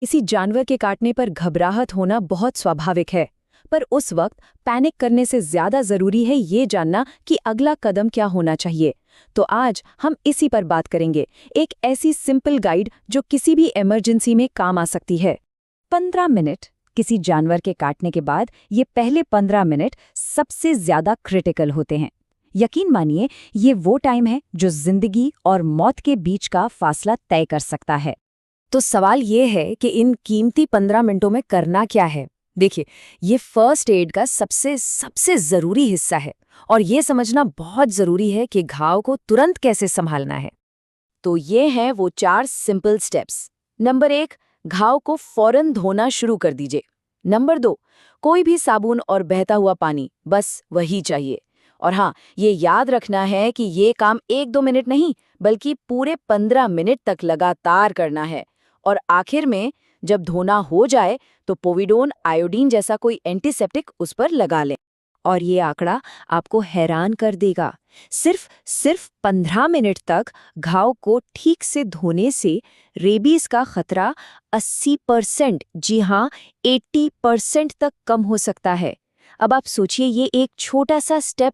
किसी जानवर के काटने पर घबराहट होना बहुत स्वाभाविक है, पर उस वक्त पैनिक करने से ज्यादा जरूरी है ये जानना कि अगला कदम क्या होना चाहिए। तो आज हम इसी पर बात करेंगे, एक ऐसी सिंपल गाइड जो किसी भी इमरजेंसी में काम आ सकती है। 15 मिनट। किसी जानवर के काटने के बाद ये पहले 15 मिनट सबसे ज्यादा क्रिटिकल होते हैं। यकीन मानिए, ये वो टाइम है जो जिंदगी और मौत के बीच का फासला तय कर सकता है। तो सवाल ये है कि इन कीमती 15 मिनटों में करना क्या है। देखिए, ये फर्स्ट एड का सबसे ज़रूरी हिस्सा है और ये समझना बहुत ज़रूरी है कि घाव को तुरंत कैसे संभालना है। तो ये हैं वो 4 सिंपल स्टेप्स। नंबर 1, घाव को फौरन धोना शुरू कर दीजिए। नंबर 2, कोई भी साबुन और बहता हुआ पानी, बस वही चाहिए। और हाँ, ये याद रखना है कि ये काम 1-2 मिनट नहीं, बल्कि पूरे 15 मिनट तक लगातार करना है। और आखिर में जब धोना हो जाए तो पोविडोन आयोडीन जैसा कोई एंटीसेप्टिक उस पर लगा लें। और ये आंकड़ा आपको हैरान कर देगा। सिर्फ 15 मिनट तक घाव को ठीक से धोने से रेबीज का खतरा 80%, जी हाँ 80% तक कम हो सकता है। अब आप सोचिए, ये एक छोटा सा स्टेप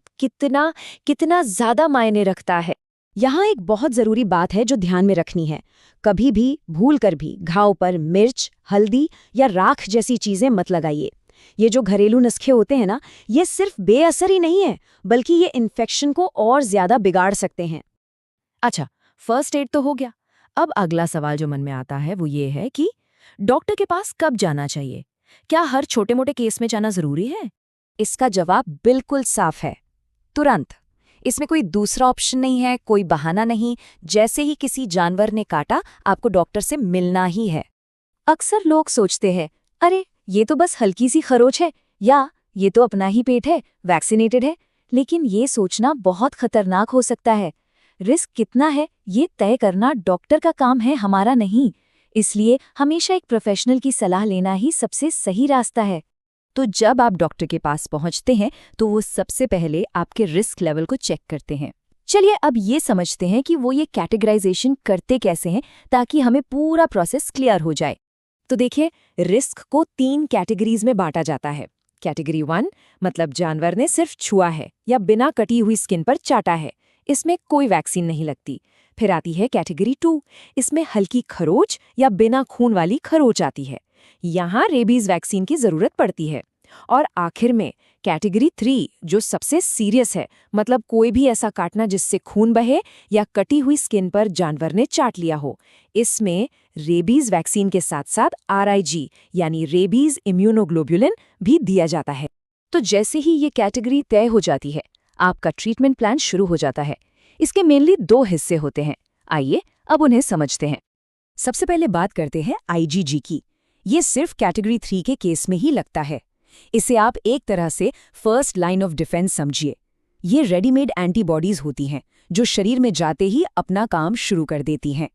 कितना ज्यादा मायने रखता है। यहाँ एक बहुत जरूरी बात है जो ध्यान में रखनी है। कभी भी भूलकर भी घाव पर मिर्च, हल्दी या राख जैसी चीजें मत लगाइए। ये जो घरेलू नुस्खे होते हैं ना, ये सिर्फ बेअसर ही नहीं है, बल्कि ये इन्फेक्शन को और ज्यादा बिगाड़ सकते हैं। अच्छा, फर्स्ट एड तो हो गया। अब अगला सवाल जो मन में आता है वो ये है कि डॉक्टर के पास कब जाना चाहिए? क्या हर छोटे मोटे केस में जाना जरूरी है? इसका जवाब बिल्कुल साफ है, तुरंत। इसमें कोई दूसरा ऑप्शन नहीं है, कोई बहाना नहीं। जैसे ही किसी जानवर ने काटा, आपको डॉक्टर से मिलना ही है। अक्सर लोग सोचते हैं, अरे ये तो बस हल्की सी खरोच है, या ये तो अपना ही पेट है, वैक्सीनेटेड है। लेकिन ये सोचना बहुत खतरनाक हो सकता है। रिस्क कितना है ये तय करना डॉक्टर का काम है, हमारा नहीं। इसलिए हमेशा एक प्रोफेशनल की सलाह लेना ही सबसे सही रास्ता है। तो जब आप डॉक्टर के पास पहुंचते हैं तो वो सबसे पहले आपके रिस्क लेवल को चेक करते हैं। चलिए अब ये समझते हैं कि वो ये कैटेगराइजेशन करते कैसे हैं, ताकि हमें पूरा प्रोसेस क्लियर हो जाए। तो देखिए, रिस्क को 3 कैटेगरीज में बांटा जाता है। कैटेगरी 1 मतलब जानवर ने सिर्फ छुआ है या बिना कटी हुई स्किन पर चाटा है, इसमें कोई वैक्सीन नहीं लगती। फिर आती है कैटेगरी 2, इसमें हल्की खरोच या बिना खून वाली खरोच आती है, यहाँ रेबीज वैक्सीन की जरूरत पड़ती है। और आखिर में कैटेगरी 3 जो सबसे सीरियस है, मतलब कोई भी ऐसा काटना जिससे खून बहे या कटी हुई स्किन पर जानवर ने चाट लिया हो। इसमें रेबीज वैक्सीन के साथ साथ RIG यानी रेबीज इम्यूनोग्लोबुलिन भी दिया जाता है। तो जैसे ही ये कैटेगरी तय हो जाती है, आपका ट्रीटमेंट प्लान शुरू हो जाता है। इसके मेनली 2 हिस्से होते हैं। आइए अब उन्हें समझते हैं। सबसे पहले बात करते हैं IgG की। ये सिर्फ कैटेगरी 3 के केस में ही लगता है। इसे आप एक तरह से फर्स्ट लाइन ऑफ डिफेंस समझिए। ये रेडीमेड एंटीबॉडीज होती हैं जो शरीर में जाते ही अपना काम शुरू कर देती हैं।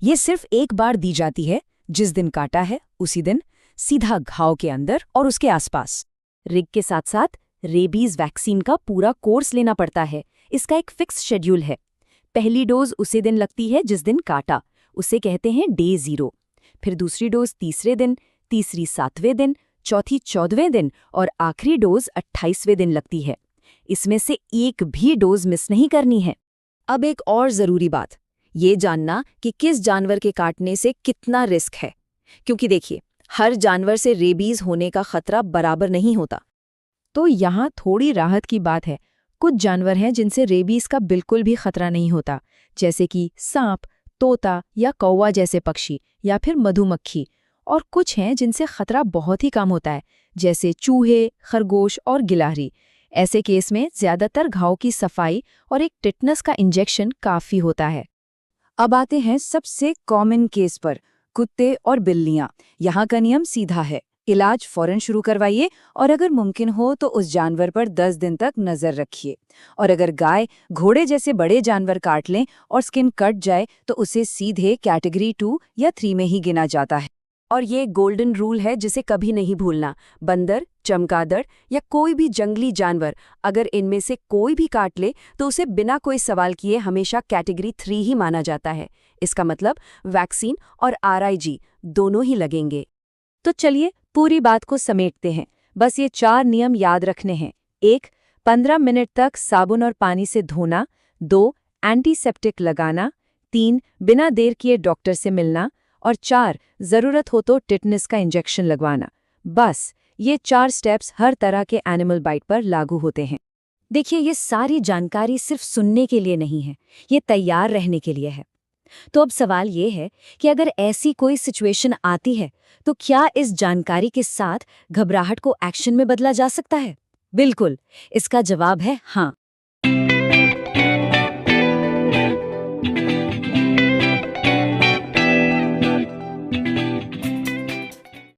ये सिर्फ एक बार दी जाती है, जिस दिन काटा है उसी दिन, सीधा घाव के अंदर और उसके आसपास। रिग के साथ साथ रेबीज वैक्सीन का पूरा कोर्स लेना पड़ता है। इसका एक फिक्स शेड्यूल है। पहली डोज उसी दिन लगती है जिस दिन काटा, उसे कहते हैं डे 0। फिर दूसरी डोज तीसरे दिन, तीसरी 7वें दिन, चौथी 14वें दिन और आखिरी डोज 28वें दिन लगती है। इसमें से एक भी डोज मिस नहीं करनी है। अब एक और जरूरी बात, ये जानना कि किस जानवर के काटने से कितना रिस्क है, क्योंकि देखिए, हर जानवर से रेबीज होने का खतरा बराबर नहीं होता। तो यहाँ थोड़ी राहत की बात है। कुछ जानवर हैं जिनसे रेबीज का बिल्कुल भी खतरा नहीं होता, जैसे कि सांप, तोता या कौवा जैसे पक्षी, या फिर मधुमक्खी। और कुछ हैं जिनसे खतरा बहुत ही कम होता है, जैसे चूहे, खरगोश और गिलहरी। ऐसे केस में ज्यादातर घाव की सफाई और एक टिटनस का इंजेक्शन काफी होता है। अब आते हैं सबसे कॉमन केस पर, कुत्ते और बिल्लियां। यहाँ का नियम सीधा है, इलाज फौरन शुरू करवाइए और अगर मुमकिन हो तो उस जानवर पर 10 दिन तक नजर रखिए। और अगर गाय, घोड़े जैसे बड़े जानवर काट लें और स्किन कट जाए तो उसे सीधे कैटेगरी 2 या 3 में ही गिना जाता है। और ये गोल्डन रूल है जिसे कभी नहीं भूलना। बंदर, चमगादड़ या कोई भी जंगली जानवर, अगर इनमें से कोई भी काट ले तो उसे बिना कोई सवाल किए हमेशा कैटेगरी 3 ही माना जाता है। इसका मतलब वैक्सीन और RIG दोनों ही लगेंगे। तो चलिए पूरी बात को समेटते हैं। बस ये 4 नियम याद रखने हैं। 1. 15 मिनट तक साबुन और पानी से धोना। 2. एंटीसेप्टिक लगाना। 3. बिना देर किए डॉक्टर से मिलना। और 4. ज़रूरत हो तो टिटनेस का इंजेक्शन लगवाना। बस ये 4 स्टेप्स हर तरह के एनिमल बाइट पर लागू होते हैं। देखिए, ये सारी जानकारी सिर्फ सुनने के लिए नहीं है, ये तैयार रहने के लिए है। तो अब सवाल ये है कि अगर ऐसी कोई सिचुएशन आती है, तो क्या इस जानकारी के साथ घबराहट को एक्शन में बदला जा सकता है? बिल्कुल, इसका जवाब है हाँ।